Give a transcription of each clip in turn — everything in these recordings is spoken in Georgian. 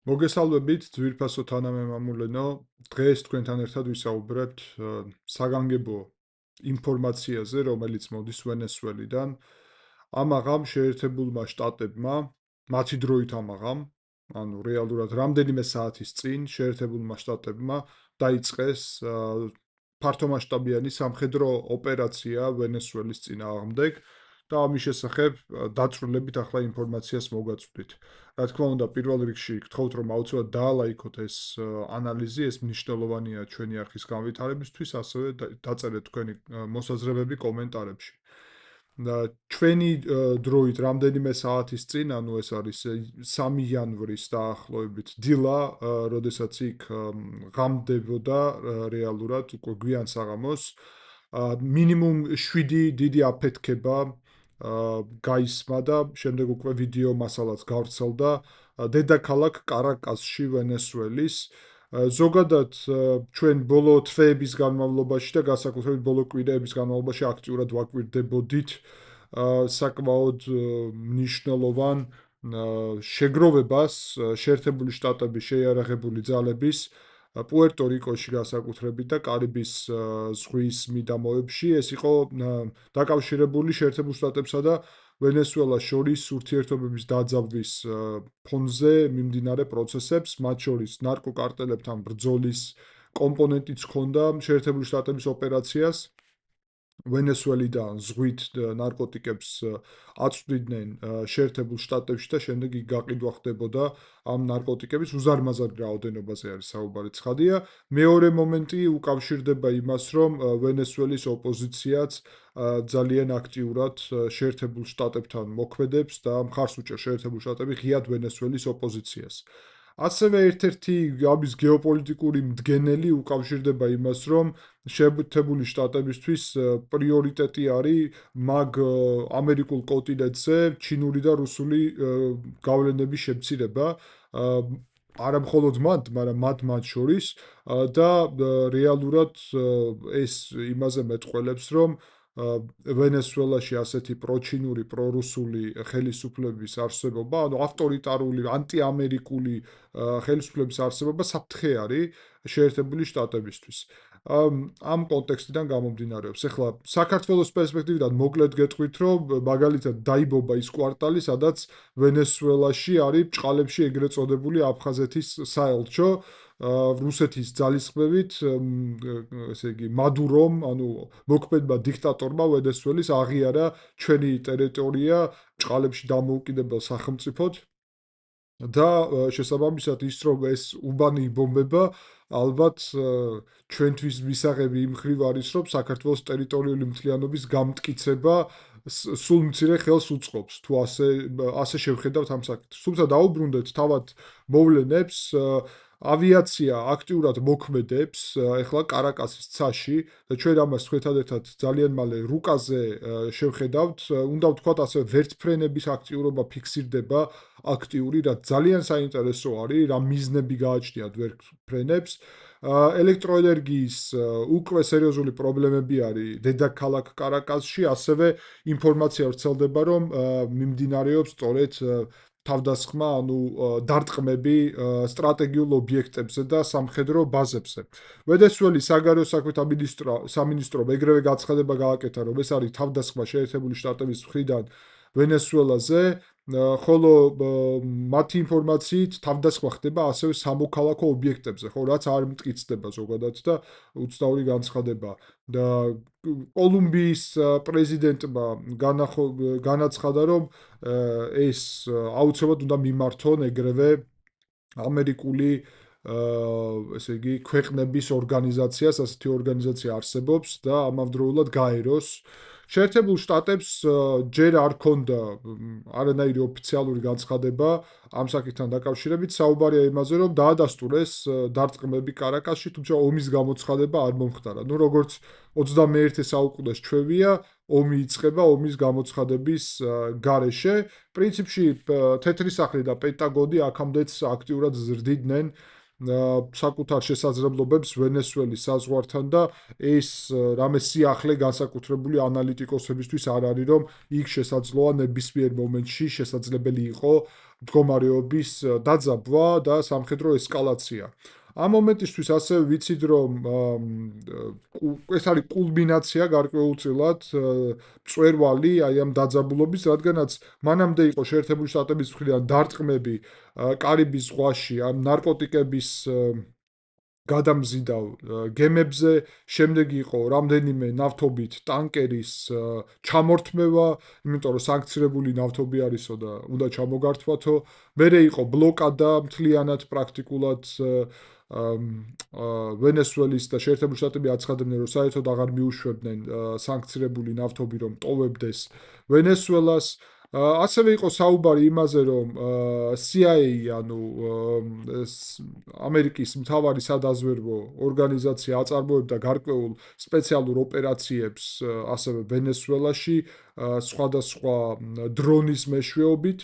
მოგესალმებით, ძვირფასო თანამემამულენო. დღეს თქვენთან ერთად ვისაუბრებთ საგანგებო ინფორმაციაზე, რომელიც მოდის ვენესუელიდან. ამაღამ შეერთებულმა შტატებმა, მათი დროით ამაღამ, ანუ რეალურად რამდენიმე საათის წინ შეერთებულმა შტატებმა დაიწყეს ფართომასშტაბიანი სამხედრო ოპერაცია ვენესუელის წინააღმდეგ და ამის შესახებ დაწვრილებით ახლა ინფორმაციას მოგაწვდით. რა თქმა უნდა, პირველ რიგში გთხოვთ, რომ აუცილებლად დაალაიქოთ ეს ანალიზი, ეს მნიშვნელოვანია ჩვენი არხის განვითარებისთვის, ასევე დაწერეთ თქვენი მოსაზრებები კომენტარებში. და ჩვენი დროით რამდენიმე საათის წინ, ანუ ეს არის 3 იანვრის დაახლოებით დილა, როდესაც იქ ღამდებოდა რეალურად უკვე გვიან საღამოს, მინიმუმ 7 დიდი აფეთქება გაისმა და შემდეგ უკვე ვიდეო მასალაც გავრცელდა დედაქალაქ კარაკასში, ვენესუელის. ზოგადად ჩვენ ბოლო თვეების განმავლობაში და განსაკუთრებით ბოლო კვირაების განმავლობაში აქტიურად ვაკვირდებოდით საკმაოდ მნიშვნელოვან შეგროვებას შეერთებული შტატების შეიარაღებული ძალების პუერტო-რიკოში განსაკუთრებით და კარიბის ზღვის მიდამოებში. ეს იყო დაკავშირებული შეერთებულ შტატებსა და ვენესუელას შორის ურთიერთობების დაძაბვის ფონზე მიმდინარე პროცესებს, მათ შორის ნარკოკარტელებთან ბრძოლის კომპონენტიც ჰქონდა შეერთებული შტატების ოპერაციას. ვენესუელიდან ზღვით ნარკოტიკებს აწვდიდნენ შეერთებულ შტატებში და შემდეგ იქ გაყიდვა ხდებოდა ამ ნარკოტიკების უზარმაზარი რაოდენობაზე არის საუბარი, ცხადია. მეორე მომენტი უკავშირდება იმას, რომ ვენესუელის ოპოზიციაც ძალიან აქტიურად შეერთებულ შტატებთან მოქმედებს და მხარს უჭერს შეერთებული შტატები ღიად ვენესუელის ოპოზიციას. ასევე ერთ-ერთი ამის გეოპოლიტიკური მდგენელი უკავშირდება იმას, რომ შეერთებული შტატებისთვის პრიორიტეტი არის მაგ ამერიკულ კონტინენტზე ჩინური და რუსული გავლენების შემცირება. არა მხოლოდ მაგრამ მათ შორის და რეალურად ეს იმაზე მეტყველებს, რომ ვენესუელაში ასეთი პროჩინური, პრორუსული ხელისუფლების არსებობა, ანუ ავტორიტარული, ანტიამერიკული ხელისუფლების არსებობა საფრთხე არის შეერთებული შტატებისთვის. ამ კონტექსტიდან გამომდინარეობს. ეხლა საქართველოს პერსპექტივიდან მოკლედ გეტყვით, რომ მაგალითად დაიბობა ის კვარტალი, სადაც ვენესუელაში არის ბჭყალებში ეგრეთ წოდებული აფხაზეთის საელჩო, რუსეთის ძალისხმევით, ესე იგი, მადურომ, ანუ მოქმედმა დიქტატორმა ვენესუელის აღიარა ჩვენი ტერიტორია ბჭყალებში დამოუკიდებელ სახელმწიფოდ და შესაბამისად ის რომ ეს უბანი იბომბება, ალბათ ჩვენთვის მისაღები იმ მხრივ არის, რომ საქართველოს ტერიტორიული მთლიანობის გამტკიცება სულ მცირე ხელს უწყობს, თუ ასე შევხედავთ ამ საკითხს. თუმცა დაუბრუნდეთ თავად მოვლენებს, ავიაცია აქტიურად მოქმედებს ეხლა კარაკასის ცაში და ჩვენ ამას თქვენთან ერთად ძალიან მალე რუკაზე შევხედავთ. უნდა ვთქვათ ასე, ვერტმფრენების აქტიურობა ფიქსირდება აქტიური, რაც ძალიან საინტერესო არის, რა მიზნები გააჩნიათ ვერტმფრენებს. ელექტროენერგიის უკვე სერიოზული პრობლემები არის დედაქალაქ კარაკასში, ასევე ინფორმაცია ვრცელდება, რომ მიმდინარეობს სწორედ თავდასხმა, ანუ დარტყმები სტრატეგიულ ობიექტებზე და სამხედრო ბაზებზე. ვენესუელის საგარეო საქმეთა სამინისტრომ ეგრევე გაცხადება გააკეთა, რომ ეს არის თავდასხმა შეერთებული შტატების მხრიდან ვენესუელაზე, ხოლო მათი ინფორმაციით თავდასხმა ხდება ასევე სამოქალაქო ობიექტებზე, ხო, რაც არ მტკიცდება ზოგადად და უცნაური განცხადება. და კოლუმბიის პრეზიდენტმა განაცხადა, რომ ეს აუცილებლად უნდა მიმართონ ეგრევე ამერიკული ესე იგი ქვეყნების ორგანიზაციას, ასეთი ორგანიზაცია არსებობს და ამავდროულად გაეროს. შეერთებულ შტატებს ჯერ არ ქონდა არანაირი ოფიციალური განცხადება ამ საკითხთან დაკავშირებით, საუბარია იმაზე, რომ დაადასტურეს დარტყმები კარაკასში, თუმცა ომის გამოცხადება არ მომხდარა. ნუ როგორც 21 საუკუნეს ჩვევია, ომი იწყება ომის გამოცხადების გარეშე. პრინციპში თეთრი სახლი და პენტაგონი აქამდეც აქტიურად ზრდიდნენ საკუთარ შესაძლებლობებს ვენესუელის საზღვართან და ეს რამე სიახლე განსაკუთრებული ანალიტიკოსებისთვის არ არის, რომ იქ შესაძლოა ნებისმიერ მომენტში შესაძლებელი იყო მდგომარეობის დაძაბვა და სამხედრო ესკალაცია. ამ მომენტისთვის ასევე ვიცით, რომ ეს არის კულმინაცია გარკვეულწილად მწვერვალი აი ამ დაძაბულობის, რადგანაც მანამდე იყო შეერთებული შტატების მხრიდან დარტყმები კარიბის ზღვაში ამ ნარკოტიკების გადამზიდავ გემებზე, შემდეგ იყო რამდენიმე ნავთობით ტანკერის ჩამორთმევა, იმიტომ რომ სანქცირებული ნავთობი არისო და უნდა ჩამოგართვათო. მერე იყო ბლოკადა მთლიანად პრაქტიკულად ვენესუელის და შეერთებული შტატები აცხადებდნენ, რომ საერთოდ აღარ მიუშვებდნენ სანქცირებული ნავთობი, რომ ტოვებდეს ვენესუელას. ასევე იყო საუბარი იმაზე, რომ CIA, ანუ ამერიკის მთავარი სადაზვერვო ორგანიზაცია აწარმოებდა გარკვეულ სპეციალურ ოპერაციებს ასევე ვენესუელაში, სხვადასხვა დრონის მეშვეობით.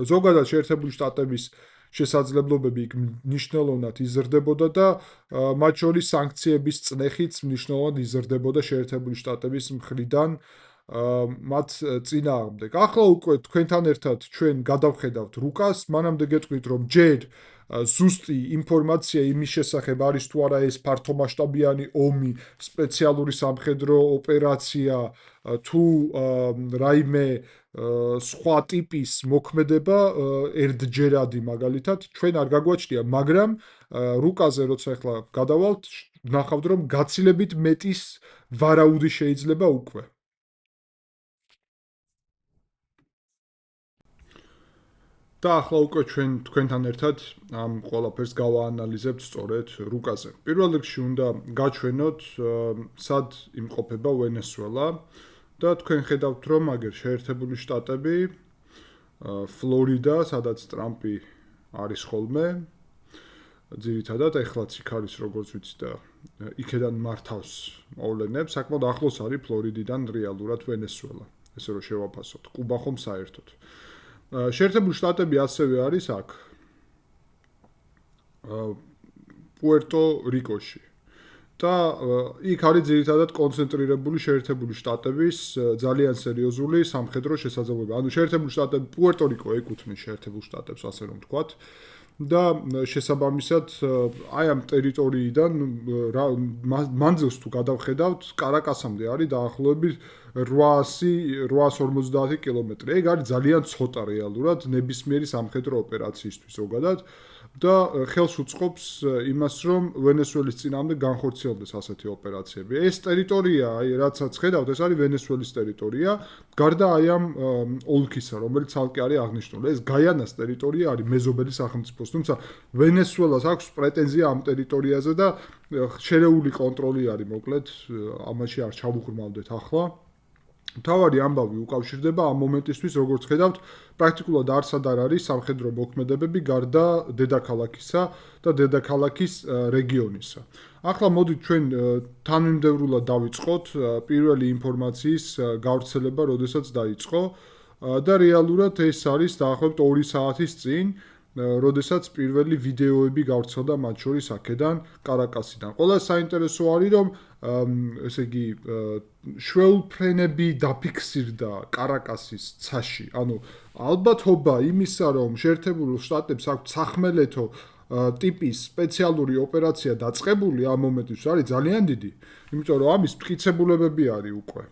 ზოგადად შეერთებული შტატების შესაძლებლობები იქ მნიშვნელოვნად იზრდებოდა და მათ შორის სანქციების წნეხიც მნიშვნელოვნად იზრდებოდა შეერთებული შტატების მხრიდან მათ წინააღმდეგ. ახლა უკვე თქვენთან ერთად ჩვენ გადავხედავთ რუკას, მანამდე გეტყვით, რომ ჯერ ზუსტი ინფორმაცია იმის შესახებ არის თუ არა ეს ფართომასშტაბიანი ომი, სპეციალური სამხედრო ოპერაცია თუ რაიმე სხვა ტიპის მოქმედება ერთჯერადი მაგალითად ჩვენ არ გაგვაჩნია, მაგრამ რუკაზე როცა ახლა გადავალთ, ვნახავთ, რომ გაცილებით მეტის ვარაუდი შეიძლება უკვე. და ახლა უკვე ჩვენ თქვენთან ერთად ამ ყველაფერს გავაანალიზებთ სწორედ რუკაზე. პირველ რიგში უნდა გაჩვენოთ, სად იმყოფება ვენესუელა და თქვენ ხედავთ, რომ აგერ შეერთებული შტატები, ფლორიდა, სადაც ტრამპი არის ხოლმე, ძირითადად ეხლაც იქ არის, როგორც ვიცი და იქედან მართავს მოვლენებს, საკმაოდ ახლოს არის ფლორიდიდან რეალურად ვენესუელა. ესე რომ შევაფასოთ, კუბა ხომ საერთოდ. შეერთებული შტატები ასევე არის აქ პუერტო რიკოში და იქ არის ძირითადად კონცენტრირებული შეერთებული შტატების ძალიან სერიოზული სამხედრო შესაძლებლობები. ანუ შეერთებული შტატები პუერტო რიკო ეკუთვნის შეერთებულ შტატებს, ასე რომ ვთქვათ. და შესაბამისად აი ამ ტერიტორიიდან მანძილს თუ გადავხედავთ, კარაკასამდე არის დაახლოებით 850 კილომეტრი. ეგ არის ძალიან ცოტა რეალურად ნებისმიერი სამხედრო ოპერაციისთვის ზოგადად და ხელს უწყობს იმას, რომ ვენესუელის წინააღმდეგ განხორციელდეს ასეთი ოპერაციები. ეს ტერიტორია, აი რაცაც ხედავთ, ეს არის ვენესუელის ტერიტორია, გარდა აი ამ ოლქისა, რომელიც ცალკე არის აღნიშნული. ეს გაიანას ტერიტორია არის მეზობელი სახელმწიფოს, თუმცა ვენესუელას აქვს პრეტენზია ამ ტერიტორიაზე და შერეული კონტროლი არის, მოკლედ, ამაში არ ჩავუღრმავდეთ ახლა. მთავარი ამბავი უკავშირდება ამ მომენტისთვის, როგორც ხედავთ, პრაქტიკულად არცად არ არის სამხედრო მოქმედებები გარდა დედაქალაქისა და დედაქალაქის რეგიონისა. ახლა მოდით ჩვენ თანმიმდევრულად დავიწყოთ პირველი ინფორმაციის გავრცელება, როდესაც დაიწყო და რეალურად ეს არის დაახლოებით 2 საათის წინ, როდესაც პირველი ვიდეოები გავრცელდა მათ შორის აქედან კარაკასიდან. ყველა საინტერესო არის, რომ ესე იგი შვეულფრენები დაფიქსირდა კარაკასის ცაში. ანუ ალბათობა იმისა, რომ შეერთებულ შტატებს აქვს სახმელეთო ტიპის სპეციალური ოპერაცია დაწყებული ამ მომენტში არის ძალიან დიდი, იმიტომ რომ ამის მტკიცებულებები არის უკვე.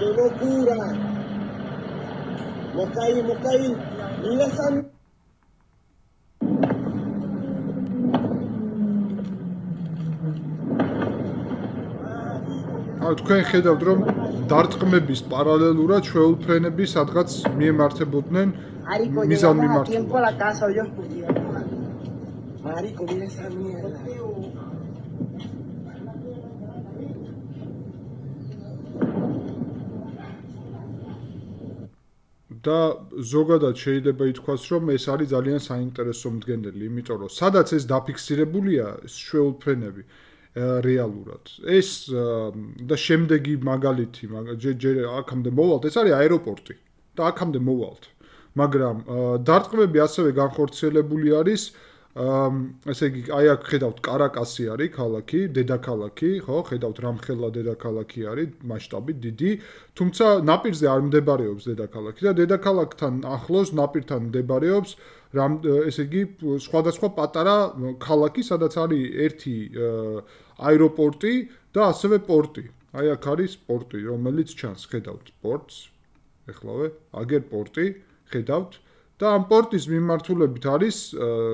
¡Qué locura! Mocaí, mira esa... თქვენ ხედავთ, რომ დარტყმების პარალელურად შვეულფრენები სადღაც მიემართებოდნენ მიზანმიმართულად. Marico, mira esa mierda. და ზოგადად შეიძლება ითქვას, რომ ეს არის ძალიან საინტერესო მდგენელი, იმიტომ რომ სადაც ეს დაფიქსირებულია შვეულფრენები რეალურად. ეს და შემდეგი მაგალითი, ჯერ აქამდე მოვალთ, ეს არის აეროპორტი და აქამდე მოვალთ. მაგრამ დარტყმები ასევე განხორციელებული არის ესე იგი, აი აქ ხედავთ კარაკასი არის ქალაქი, დედაქალაქი, ხო, ხედავთ რამხელა დედაქალაქი არის, მასშტაბით დიდი, თუმცა ნაპირზე არ მდებარეობს დედაქალაქი და დედაქალაქთან ახლოს ნაპირთან მდებარეობს ესე იგი, სხვადასხვა პატარა ქალაქი, სადაც არის ერთი აეროპორტი და ასევე პორტი. აი აქ არის პორტი, რომელიც ჩანს, ხედავთ პორტს, ეხლავე, აგერ პორტი, ხედავთ და ამ პორტის მიმართულებით არის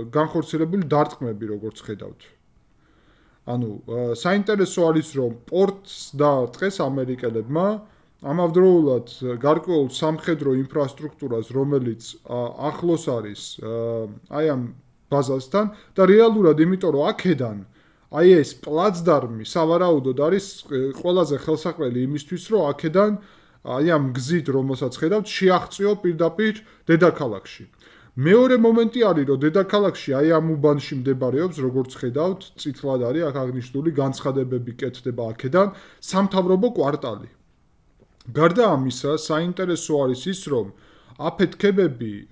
განხორციელებული დარტყმები, როგორც ხედავთ. ანუ საინტერესო არის, რომ პორტს დაარტყეს ამერიკელებმა, ამავდროულად გარკვეულ სამხედრო ინფრასტრუქტურას, რომელიც ახლოს არის აი ამ ბაზასთან და რეალურად იმიტომ, რომ აქედან აი ეს პლაცდარმი სავარაუდოდ არის ყველაზე ხელსაყრელი იმისთვის, რომ აქედან აი ამ გზით, რომელსაც ხედავთ, შეაღწიო პირდაპირ დედაქალაქში. მეორე მომენტი არის, რომ დედაქალაქში აი ამ უბანში მდებარეობს, როგორც ხედავთ, წითლად არის აქ აღნიშნული განცხადებები კეთდება აქედან, სამთავრობო კვარტალი. გარდა ამისა, საინტერესო არის ის, რომ აფეთქებები,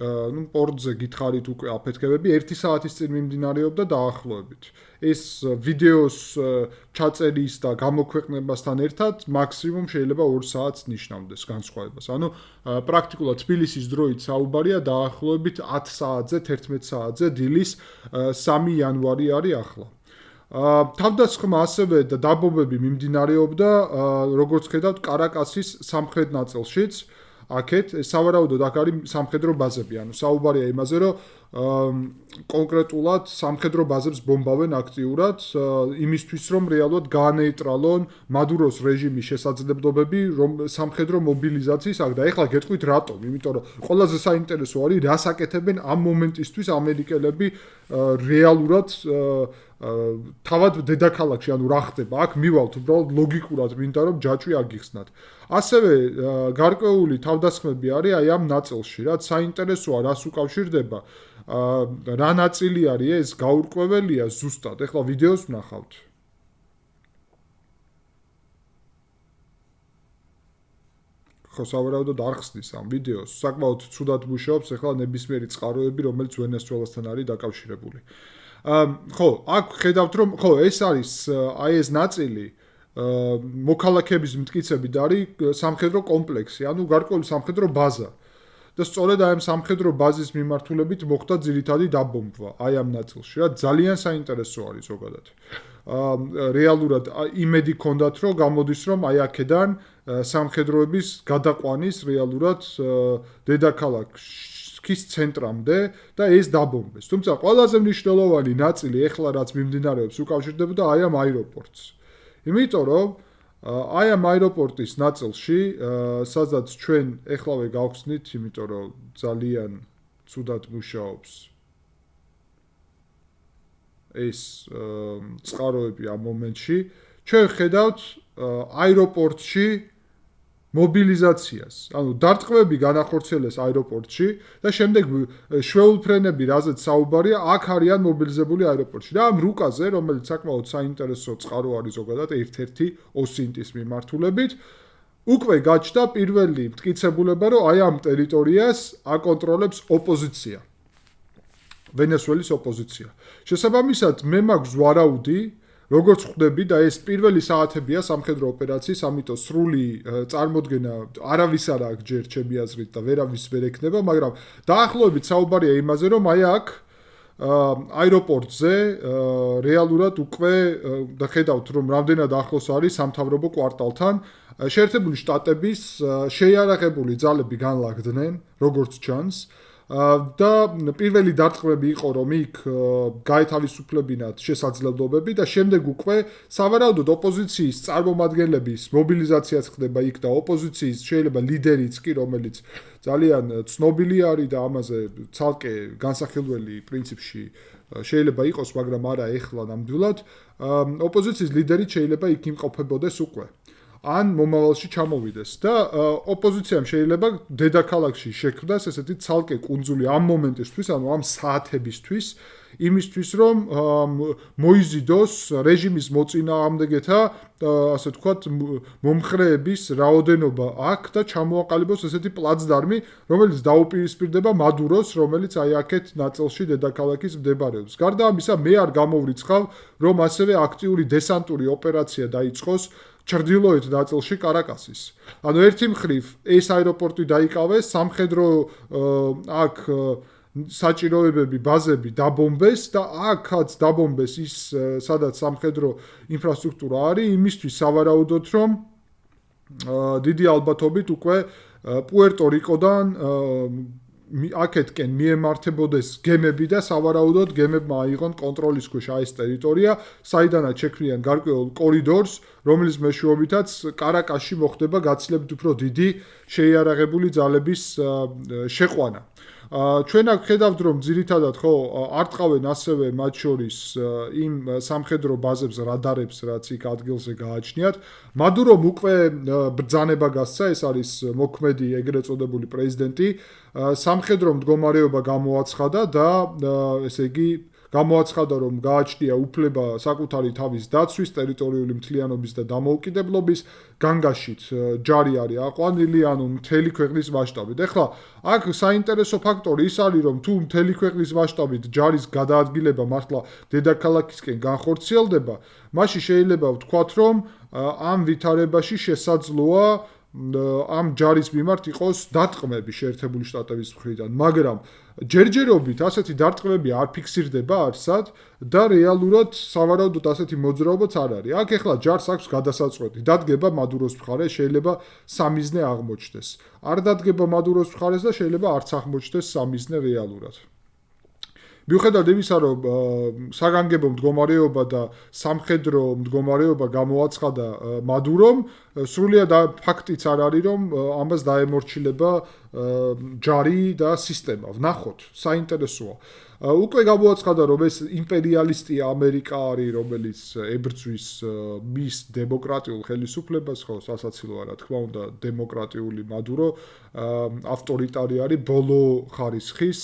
პორტზე გითხარით უკვე აფეთქებები 1 საათის წინ მიმდინარეობდა დაახლოებით. ეს ვიდეოს ჩაწერის და გამოქვეყნებასთან ერთად მაქსიმუმ შეიძლება 2 საათს ნიშნავდეს განსხვავებას. ანუ პრაქტიკულად თბილისის დროით საუბარია დაახლოებით 10 საათზე, 11 საათზე დილის 3 იანვარი არის ახლა. თავდასხმა ასევე და დაბომბები მიმდინარეობდა, როგორც ხედავთ, კარაკასის სამხრეთ ნაწილშიც. აქეთ სავარაუდოდ აქ არის სამხედრო ბაზები, ანუ საუბარია იმაზე, რომ კონკრეტულად სამხედრო ბაზებს ბომბავენ აქტიურად, იმისთვის რომ რეალურად გაანეიტრალონ მადუროს რეჟიმის შესაძლებლობები, რომ სამხედრო მობილიზაციის აქ და ეხლა გეტყვით რატომ, იმიტომ რომ ყველაზე საინტერესო არის რას აკეთებენ ამ მომენტისთვის ამერიკელები რეალურად თავად დედაქალაქში, ანუ რა ხდება, აქ მივალთ უბრალოდ ლოგიკურად მინდა რომ ჯაჭვი აგიხსნათ. ასევე გარკვეული თავდასხმები არის აი ამ ნაწილში, რაც საინტერესოა, რას უკავშირდება, რა ნაწილი არის ეს გაურკვეველია ზუსტად. ეხლა ვიდეოს ვნახავთ. ხო, სავარაუდოდ არ ხსნის ამ ვიდეოს. საკმაოდ ცუდად მუშაობს ეხლა ნებისმიერი წყაროები, რომელიც ვენესუელასთან არის დაკავშირებული. ხო, აქ ხედავთ რომ ხო, ეს არის აი ეს ნაწილი მოქალაქეების მტკიცებით არის სამხედრო კომპლექსი, ანუ გარკვეული სამხედრო ბაზა. და სწორედ აი ამ სამხედრო ბაზის მიმართულებით მოხდა ძირითადი დაბომბვა აი ამ ნაწილში, რა ძალიან საინტერესო არის ზოგადად. რეალურად იმედი ჰქონდათ, რომ გამოდის, რომ აი აქედან სამხედროების გადაყვანის რეალურად დედაქალაქის ცენტრამდე და ეს დაბომბეს. თუმცა ყველაზე მნიშვნელოვანი ნაწილი ეხლა რაც მიმდინარეობს უკავშირდებოდა აი ამ აეროპორტს. იმიტომ რომ აი ამ აეროპორტის ნაწილში, სადაც ჩვენ ეხლავე გავხსნით, იმიტომ რომ ძალიან ცუდად მუშაობს ეს წყაროები ამ მომენტში, ჩვენ ხედავთ აეროპორტში მობილიზაციას. ანუ დარტყმები განახორციელეს აეროპორტში და შემდეგ შვეულფრენები, რაზეც საუბარია, აქ არიან მობილიზებული აეროპორტში. და ამ რუკაზე, რომელიც საკმაოდ საინტერესო წყარო არის ზოგადად ერთ-ერთი ოსინტის მიმართულებით, უკვე გაჩნდა პირველი მტკიცებულება, რომ აი ამ ტერიტორიას აკონტროლებს ოპოზიცია. ვენესუელის ოპოზიცია. შესაბამისად, მე მაქვს ვარაუდი, როგორც ხვდები და ეს პირველი საათებია სამხედრო ოპერაციის, ამიტომ სრული წარმოდგენა არავის არ აქვს ჯერ ჩემი აზრით და ვერავის ვერ ექნება, მაგრამ დაახლოებით საუბარია იმაზე, რომ აი აქ აეროპორტზე რეალურად უკვე და ხედავთ, რომ რამდენად ახლოს არის სამთავრობო კვარტალთან, შეერთებული შტატების შეიარაღებული ძალები განლაგდნენ, როგორც ჩანს. და პირველი დარტყმები იყო, რომ იქ გაეთავისუფლებინათ შესაძლებლობები და შემდეგ უკვე სავარაუდოდ ოპოზიციის წარმომადგენლების მობილიზაციაც ხდება იქ და ოპოზიციის შეიძლება ლიდერიც კი, რომელიც ძალიან ცნობილი არის და ამაზე ცალკე განსახილველი პრინციპში შეიძლება იყოს, მაგრამ არა ეხლა ნამდვილად, ოპოზიციის ლიდერიც შეიძლება იქ იმყოფებოდეს უკვე. ან მომავალში ჩამოვიდეს და ოპოზიციამ შეიძლება დედაქალაქში შექმნას ესეთი ცალკე კუნძული ამ მომენტისთვის, ანუ ამ საათებისთვის, იმისთვის რომ მოიზიდოს რეჟიმის მოწინააღმდეგეთა ასე ვთქვათ მომხრეების რაოდენობა აქ და ჩამოაყალიბოს ესეთი პლაცდარმი, რომელიც დაუპირისპირდება მადუროს, რომელიც აი აქეთ ნაწილში დედაქალაქის მდებარეობს. გარდა ამისა, მე არ გამოვრიცხავ, რომ ასევე აქტიური დესანტური ოპერაცია დაიწყოს ჩრდილოეთ ნაწილში კარაკასის. ანუ ერთი მხრივ ეს აეროპორტი დაიკავეს, სამხედრო აქ საჭიროებები, ბაზები დაბომბეს და აქაც დაბომბეს ის, სადაც სამხედრო ინფრასტრუქტურა არის, იმისთვის სავარაუდოდ, რომ დიდი ალბათობით უკვე პუერტო-რიკოდან აქეთკენ მიემართებოდეს გემები და სავარაუდოდ გემებმა აიღონ კონტროლის ქვეშ ეს ტერიტორია, საიდანაც შექმნიან გარკვეულ კორიდორს, რომლის მეშვეობითაც კარაკასში მოხდება გაცილებით უფრო დიდი შეიარაღებული ძალების შეყვანა. ჩვენ აქ ხედავთ, რომ ძირითადად ხო არტყავენ ასევე მათ შორის იმ სამხედრო ბაზებს, რადარებს, რაც იქ ადგილზე გააჩნიათ. მადურომ უკვე ბრძანება გასცა, ეს არის მოქმედი ეგრეთ წოდებული პრეზიდენტი, სამხედრო მდგომარეობა გამოაცხადა და ესე იგი გამოაცხადა, რომ გააჩნია უფლება საკუთარი თავის დაცვის, ტერიტორიული მთლიანობის და დამოუკიდებლობის, განგაშით ჯარი არის აყვანილი, ანუ მთელი ქვეყნის მასშტაბით. ეხლა აქ საინტერესო ფაქტორი ის არის, რომ თუ მთელი ქვეყნის მასშტაბით ჯარის გადაადგილება მართლა დედაქალაქისკენ განხორციელდება, მაშინ შეიძლება ვთქვათ, რომ ამ ვითარებაში შესაძლოა ამ ჯარის მიმართ იყოს დარტყმები შეერთებული შტატების მხრიდან, მაგრამ ჯერჯერობით ასეთი დარტყმები არ ფიქსირდება არსად და რეალურად სავარაუდოდ ასეთი მოძრაობაც არ არის. აქ ეხლა ჯარს აქვს გადასაწყვეტი, დადგება მადუროს მხარე, შეიძლება სამიზნე აღმოჩნდეს. არ დადგება მადუროს მხარეს და შეიძლება არც აღმოჩნდეს სამიზნე რეალურად. მიუხედავად იმისა, რომ საგანგებო მდგომარეობა და სამხედრო მდგომარეობა გამოაცხადა მადურომ, სრულიად ფაქტიც არ არის, რომ ამას დაემორჩილება ჯარი და სისტემა. ვნახოთ, საინტერესოა. უკვე გამოაცხადა, რომ ეს იმპერიალისტი ამერიკა არის, რომელიც ებრძვის მის დემოკრატიულ ხელისუფლებას, ხო, სასაცილოა რა თქმა უნდა, დემოკრატიული მადურო ავტორიტარი არის ბოლო ხარისხის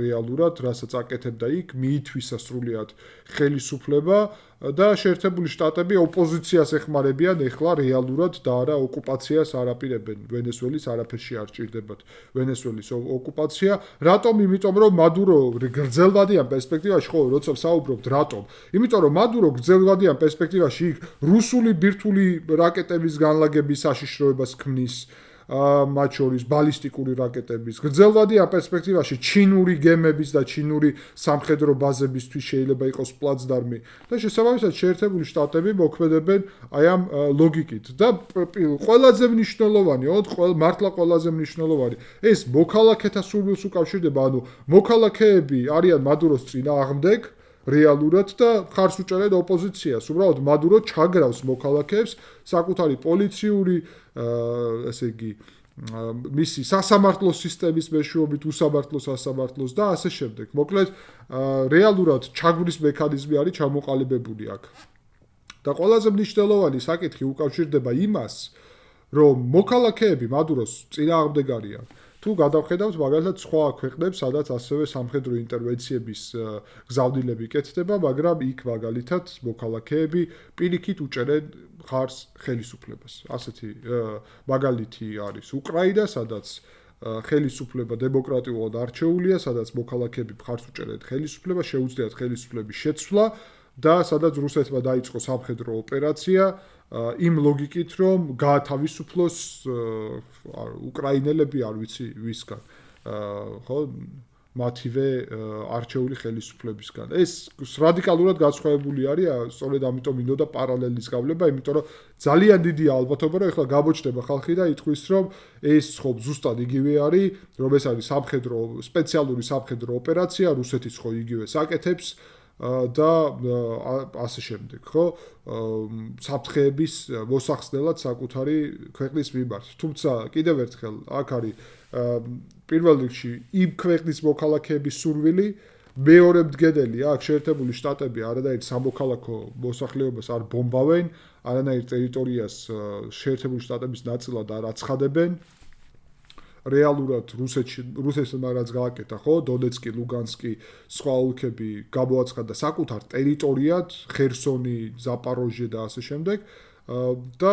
რეალურად, რასაც აკეთებდა იქ, მიითვისა სრულიად ხელისუფლება და შეერთებული შტატები ოპოზიციას ეხმარებიან ეხლა რეალურად და არა ოკუპაციას არაპირებენ. ვენესუელის არაფერში არ ჭირდებათ ვენესუელის ოკუპაცია. რატომ? იმიტომ რომ მადურო გრძელვადიან პერსპექტივაში, ხო, როცა ვსაუბრობთ, რატომ? იმიტომ რომ მადურო გრძელვადიან პერსპექტივაში იქ რუსული ბირთვული რაკეტების განლაგების საშიშროებას ქმნის, მათ შორის ბალისტიკური რაკეტების. გრძელვადიან პერსპექტივაში ჩინური გემების და ჩინური სამხედრო ბაზებისთვის შეიძლება იყოს პლაცდარმი და შესაბამისად შეერთებული შტატები მოქმედებენ აი ამ ლოგიკით და ყველაზე მნიშვნელოვანი, მართლა ყველაზე მნიშვნელოვანი, ეს მოქალაქეთა სურვილს უკავშირდება, ანუ მოქალაქეები არიან მადუროს წინააღმდეგ რეალურად და ხარს უჭერენ ოპოზიციას. უბრალოდ მადურო ჩაგრავს მოქალაქეებს საკუთარი პოლიციური ესე იგი მისი სასამართლო სისტემის მეშვეობით უსამართლო სასამართლოს და ასე შემდეგ. მოკლედ რეალურად ჩაგვრის მექანიზმი არის ჩამოყალიბებული აქ. და ყველაზე მნიშვნელოვანი საკითხი უკავშირდება იმას, რომ მოქალაქეები მადუროს წინააღმდეგ არიან. თუ გადავხედავთ მაგალითად სხვა ქვეყნებს, სადაც ასევე სამხედრო ინტერვენციების გზავნილები კეთდება, მაგრამ იქ მაგალითად მოქალაქეები პირიქით უჭერენ ხარს ხელისუფლებას. ასეთი მაგალითი არის უკრაინა, სადაც ხელისუფლება დემოკრატიულად არჩეულია, სადაც მოქალაქეები ხარს უჭერენ ხელისუფლებას, შეუძლიათ ხელისუფლების შეცვლა და სადაც რუსეთმა დაიწყო სამხედრო ოპერაცია იმ ლოგიკით, რომ გაათავისუფლოს უკრაინელები, არ ვიცი ვისგან, ხო, მათივე არჩეული ხელისუფლებისგან. ეს რადიკალურად გაცხოებული არის, სწორედ ამიტომ მინდოდა პარალელის გავლება, იმიტომ რომ ძალიან დიდია ალბათობა, რომ ეხლა გამოჩნდება ხალხი და იტყვის, რომ ეს ხო ზუსტად იგივე არის, რომ ეს არის სპეციალური სამხედრო ოპერაცია, რუსეთის ხო იგივე საკეთებს და ასე შემდეგ, ხო? საფრთხეების მოსახსნელად საკუთარი ქვეყნის მიმართ. თუმცა კიდევ ერთხელ აქ არის პირველ რიგში იმ ქვეყნის მოქალაქეების სურვილი, მეორე მდგენელი აქ შეერთებული შტატები არადაირ სამოქალაქო მოსახლეობას არ ბომბავენ, არანაირ ტერიტორიას შეერთებული შტატების ნაწილად არ აცხადებენ. რეალურად რუსეთმა რაც გააკეთა, ხო, დონეცკი, ლუგანსკი, სხვა ოლქები გამოაცხადა საკუთარ ტერიტორიად, ხერსონი, ზაპაროჟიე და ასე შემდეგ. და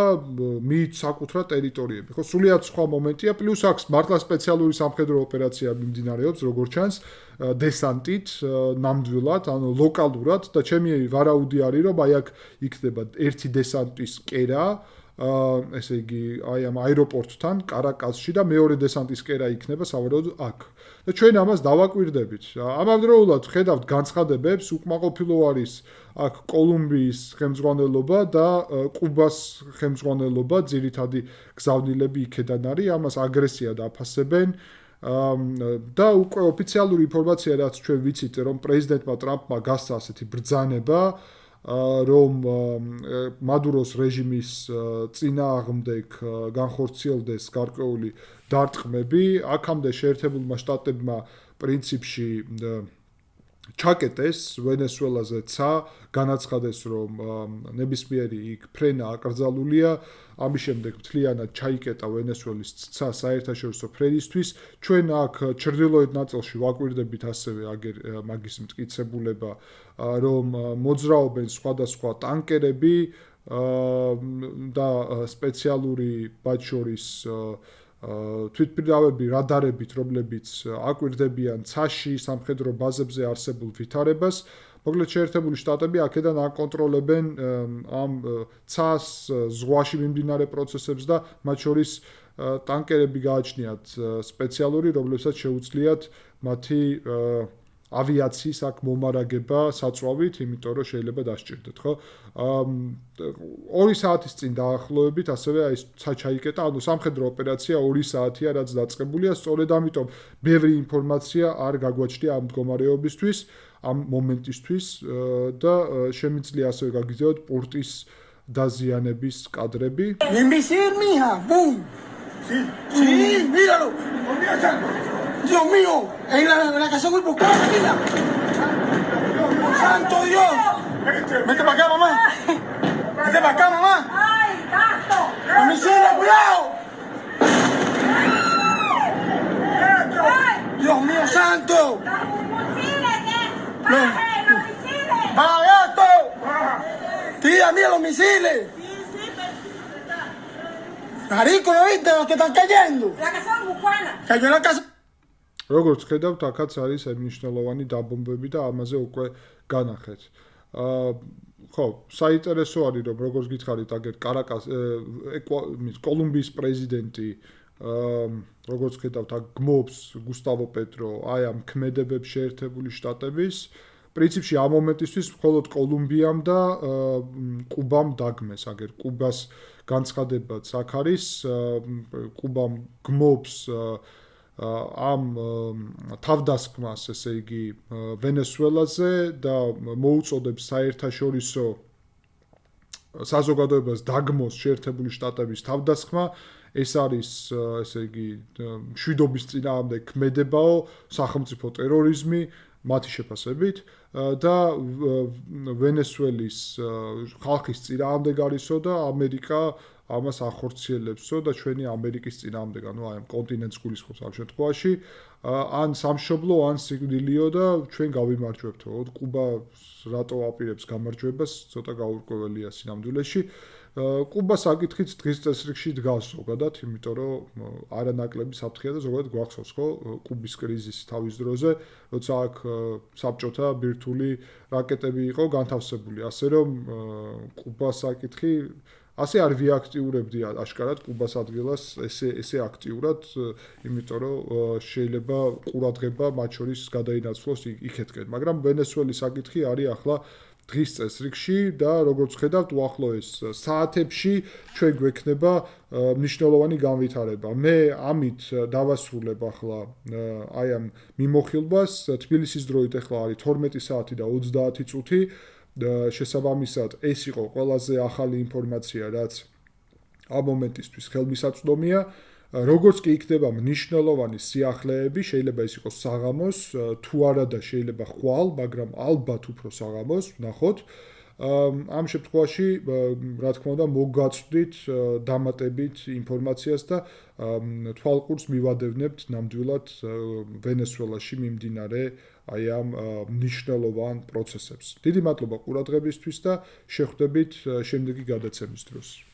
მით საკუთრა ტერიტორიები. ხო, სრულიად სხვა მომენტია, პლუს აქვს მართლა სპეციალური სამხედრო ოპერაცია მიმდინარეობს, როგორც ჩანს, დესანტით, ნამდვილად, ანუ ლოკალურად და ჩემი ვარაუდი არის, რომ აი აქ იქნება ერთი დესანტის კერა, ესე იგი, აი ამ აეროპორტთან, კარაკასში და მეორე დესანტის კერა იქნება სავარაუდოდ აქ. და ჩვენ ამას დავაკვირდებით. ამავდროულად ხედავთ განცხადებებს, უკმაყოფილო არის აქ კოლუმბიის ხელმძღვანელობა და კუბას ხელმძღვანელობა, ძირითადი გზავნილები იქედან არის, ამას აგრესიად აფასებენ. და უკვე ოფიციალური ინფორმაცია, რაც ჩვენ ვიცით, რომ პრეზიდენტმა ტრამპმა გასცა ასეთი ბრძანება, რომ მადუროს რეჟიმის წინააღმდეგ განხორციელდეს გარკვეული დარტყმები, აქამდე შეერთებულმა შტატებმა პრინციპში ჩაკეტეს ვენესუელაზე ცა, განაცხადეს, რომ ნებისმიერი იქ ფრენა აკრძალულია, ამის შემდეგ მთლიანად ჩაიკეტა ვენესუელის ცა საერთაშორისო ფრენისთვის. ჩვენ აქ ჩრდილოეთ ნაწილში ვაკვირდებით ასევე მაგის მტკიცებულება, რომ მოძრაობენ სხვადასხვა ტანკერები და სპეციალური მათ შორის თვითმფრინავები, რადარებით, რომლებიც აკვირდებიან ცაში, სამხედრო ბაზებზე არსებულ ვითარებას. მოკლედ შეერთებული შტატები აქედან აკონტროლებენ ამ ცას, ზღვაში მიმდინარე პროცესებს და მათ შორის ტანკერები გააჩნიათ სპეციალური, რომლებსაც შეუძლიათ მათი ავიაციის აქ მომარაგება საწვავით, იმიტომ რომ შეიძლება დასჭირდეთ, ხო? 2 საათის წინ დაახლოებით ასევე აი ცა ჩაიკეტა, ანუ სამხედრო ოპერაცია 2 საათია, რაც დაწყებულია, სწორედ ამიტომ ბევრი ინფორმაცია არ გაგვაჩნია ამ მდგომარეობისთვის, ამ მომენტისთვის და შემიძლია ასევე გაგიზიაროთ პორტის დაზიანების კადრები. Invisir, mija, boom. Sí, míralo. Dios mío, en la casa voy buscando, mira. Santo Dios. Vete para acá, mamá. Vete para acá, mamá. ¡Ay, gato! Los misiles, cuidado. Dios mío, santo. ¡Los misiles! ¡Baje los misiles! ¡Va, gato! Tira, mira los misiles. Marico, ¿lo viste? Los que están cayendo. La casa bucana. Cayó en la casa. როგორც ხედავთ, აქაც არის მნიშვნელოვანი დაბომბები და ამაზე უკვე განახეთ. ხო, საინტერესო არის, რომ როგორც გითხარით, აგერ კარაკას კოლუმბიის პრეზიდენტი როგორც ხედავთ, აქ გმობს გუსტავო პეტრო აი ამ ქმედებებს შეერთებული შტატების. პრინციპში ამ მომენტისთვის მხოლოდ კოლუმბიამ და კუბამ დაგმეს, აგერ კუბას განცხადებაც აქ არის, კუბამ გმობს ამ თავდასხმას, ესე იგი, ვენესუელაზე და მოუწოდებს საერთაშორისო საზოგადოებას დაგმოს შეერთებული შტატების თავდასხმა. ეს არის, ესე იგი, მშვიდობის წინააღმდეგ ქმედებაო, სახელმწიფო ტერორიზმი მათი შეფასებით და ვენესუელის ხალხის წინააღმდეგ არისო და ამერიკა ამას ახორციელებსო და ჩვენი ამერიკის წინააღმდეგ, ანუ აი ამ კონტინენტს გულისხმობს ამ შემთხვევაში, ან სამშობლო, ან სიკვდილიო და ჩვენ გავიმარჯვებთო. კუბა რატო აპირებს გამარჯვებას, ცოტა გაურკვეველია სინამდვილეში. კუბა საკითხით დღის წესრიგში დგას ზოგადად, იმიტომ რომ არანაკლები საფრთხეა და ზოგადად გვახსოვს, ხო, კუბის კრიზისი თავის დროზე, როცა აქ საბჭოთა ბირთვული რაკეტები იყო განთავსებული, ასე რომ კუბა საკითხი ასე არ ვიაქტიურებდია აშკარად კუბას ადგილას ესე აქტიურად, იმიტომ რომ შეიძლება ყურადღება მათ შორის გადაინაცვლოს იქეთკენ, მაგრამ ვენესუელის საკითხი არის ახლა დღის წესრიგში და როგორც ხედავთ, უახლოეს საათებში ჩვენ გვექნება მნიშვნელოვანი განვითარება. მე ამით დავასრულებ ახლა აი ამ მიმოხილვას, თბილისის დროით ახლა არის 12 საათი და 30 წუთი. შესაბამისად, ეს იყო ყველაზე ახალი ინფორმაცია, რაც ამ მომენტისთვის ხელმისაწვდომია. როგორც კი იქნება მნიშვნელოვანი სიახლეები, შეიძლება ეს იყოს საღამოს, თუ არა და შეიძლება ხვალ, მაგრამ ალბათ უფრო საღამოს, ვნახოთ. ამ შემთხვევაში, რა თქმა უნდა, მოგაწვდით დამატებით ინფორმაციას და თვალყურს მივადევნებთ ნამდვილად ვენესუელაში მიმდინარე აი ამ მნიშვნელოვან პროცესებს. დიდი მადლობა ყურადღებისთვის და შეხვდებით შემდეგი გადაცემის დროს.